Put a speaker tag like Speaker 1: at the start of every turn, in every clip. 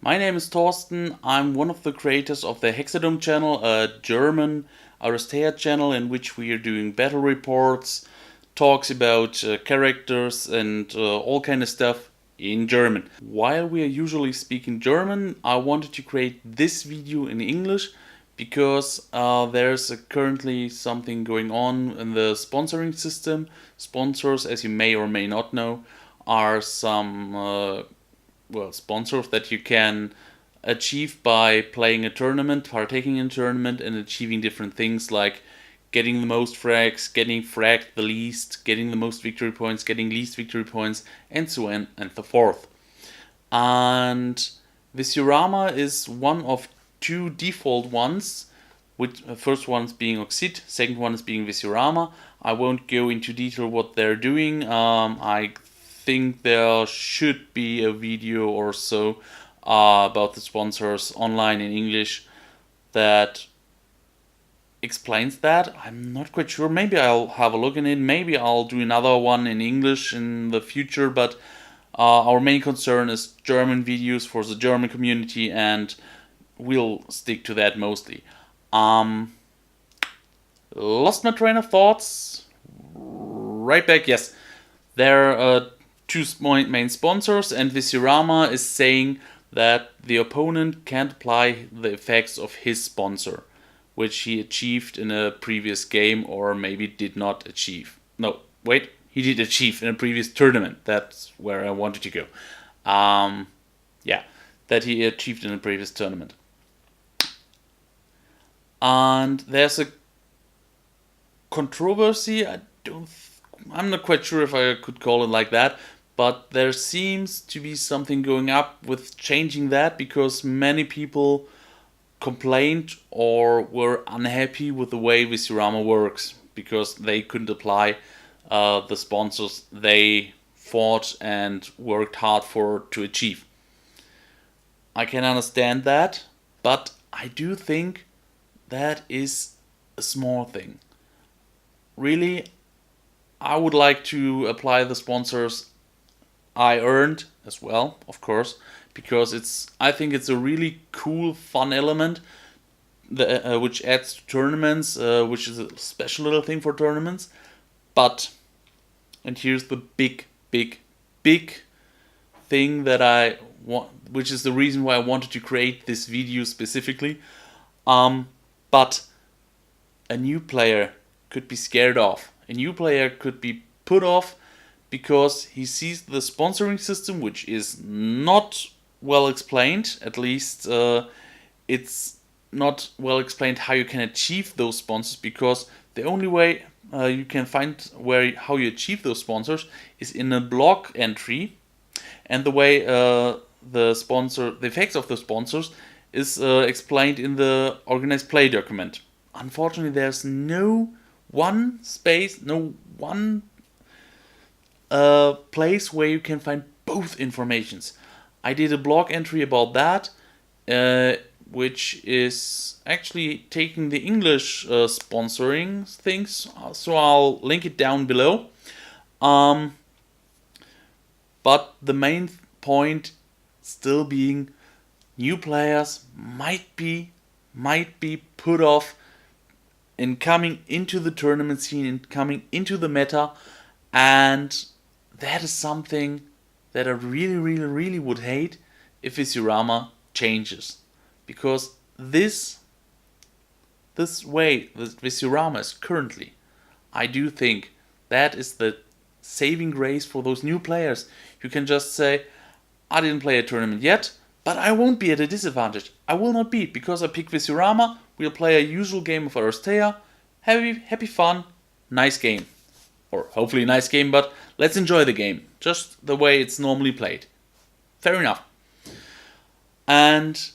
Speaker 1: My name is Thorsten. I'm one of the creators of the Hexadom channel, a German Aristea channel in which we are doing battle reports, talks about characters and all kind of stuff in German. While we are usually speaking German, I wanted to create this video in English because there's currently something going on in the sponsoring system. Sponsors, as you may or may not know, are some sponsors that you can achieve by playing a tournament, partaking in a tournament, and achieving different things like getting the most frags, getting fragged the least, getting the most victory points, getting least victory points, and so on and so forth. And Vissioarama is one of two default ones, with the first one being Oxid, second one is being Vissioarama. I won't go into detail what they're doing. I think there should be a video or so about the sponsors online in English that explains that. I'm not quite sure. Maybe I'll have a look in it. Maybe I'll do another one in English in the future, but our main concern is German videos for the German community, and we'll stick to that mostly. Lost my train of thoughts. Right back, yes. There are two main sponsors, and Vissioarama is saying that the opponent can't apply the effects of his sponsor, which he achieved in a previous game or maybe did not achieve. No, wait, he did achieve in a previous tournament. That's where I wanted to go. That he achieved in a previous tournament. And there's a controversy. I'm not quite sure if I could call it like that, but there seems to be something going up with changing that because many people complained or were unhappy with the way Vissioarama works because they couldn't apply the sponsors they fought and worked hard for to achieve. I can understand that, but I do think that is a small thing. Really, I would like to apply the sponsors I earned as well, of course, because I think it's a really cool, fun element which adds to tournaments, which is a special little thing for tournaments. But, and here's the big thing that I want, which is the reason why I wanted to create this video specifically. But a new player could be scared off. A new player could be put off because he sees the sponsoring system, which is not well explained. At least it's not well explained how you can achieve those sponsors, because the only way you can find how you achieve those sponsors is in a blog entry, and the way the effects of the sponsors is explained in the organized play document. Unfortunately, there's no one place where you can find both informations. I did a blog entry about that, which is actually taking the English sponsoring things, so I'll link it down below. But the main point still being, new players might be put off in coming into the tournament scene and coming into the meta, and that is something that I really would hate if Vissioarama changes, because this way that Vissioarama is currently, I do think that is the saving grace for those new players. You can just say, I didn't play a tournament yet, but I won't be at a disadvantage. I will not be, because I picked Vissioarama. We'll play a usual game of Aristea. Happy fun, nice game. Or hopefully a nice game, but let's enjoy the game, just the way it's normally played. Fair enough. And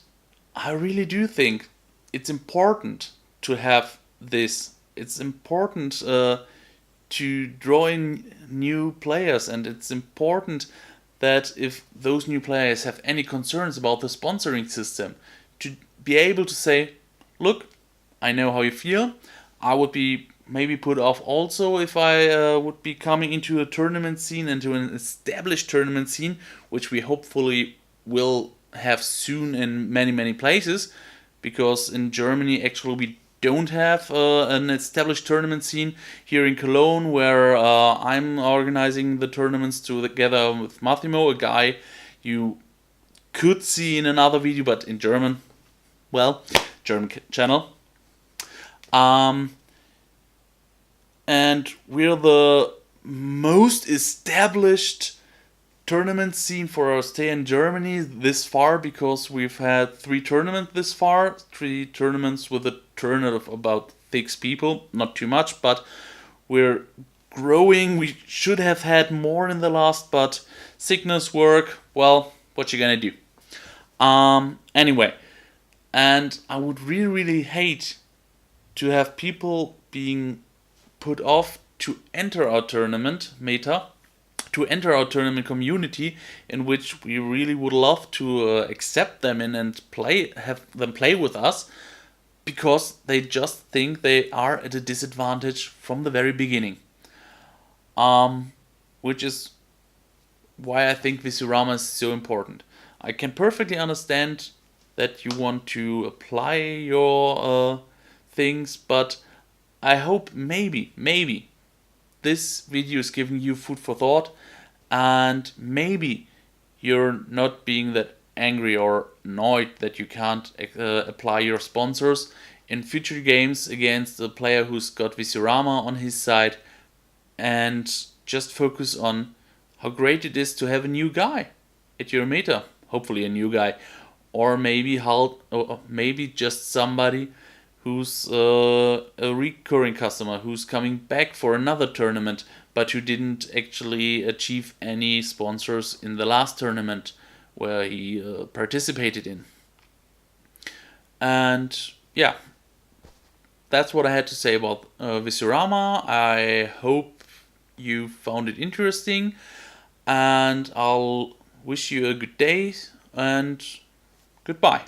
Speaker 1: I really do think it's important to have this. It's important to draw in new players, and it's important that if those new players have any concerns about the sponsoring system, to be able to say, look, I know how you feel. I would be maybe put off also if I would be coming into a tournament scene, into an established tournament scene, which we hopefully will have soon in many places, because in Germany actually we don't have an established tournament scene. Here in Cologne, where I'm organizing the tournaments together with Massimo, a guy you could see in another video, but in German, well, German channel. And we're the most established tournament scene for our stay in Germany this far, because we've had 3 tournaments this far, 3 tournaments with a turnout of about 6 people, not too much, but we're growing. We should have had more in the last, but sickness, work, well, what you gonna do? Anyway, and I would really hate to have people being put off to enter our tournament meta, to enter our tournament community, in which we really would love to accept them in and have them play with us, because they just think they are at a disadvantage from the very beginning. Which is why I think Vissioarama is so important. I can perfectly understand that you want to apply your things, but I hope maybe this video is giving you food for thought, and maybe you're not being that angry or annoyed that you can't apply your sponsors in future games against a player who's got Vissioarama on his side, and just focus on how great it is to have a new guy at your meta. Hopefully a new guy, or maybe just somebody who's a recurring customer, who's coming back for another tournament, but who didn't actually achieve any sponsors in the last tournament where he participated in. And yeah, that's what I had to say about Vissioarama. I hope you found it interesting, and I'll wish you a good day and goodbye.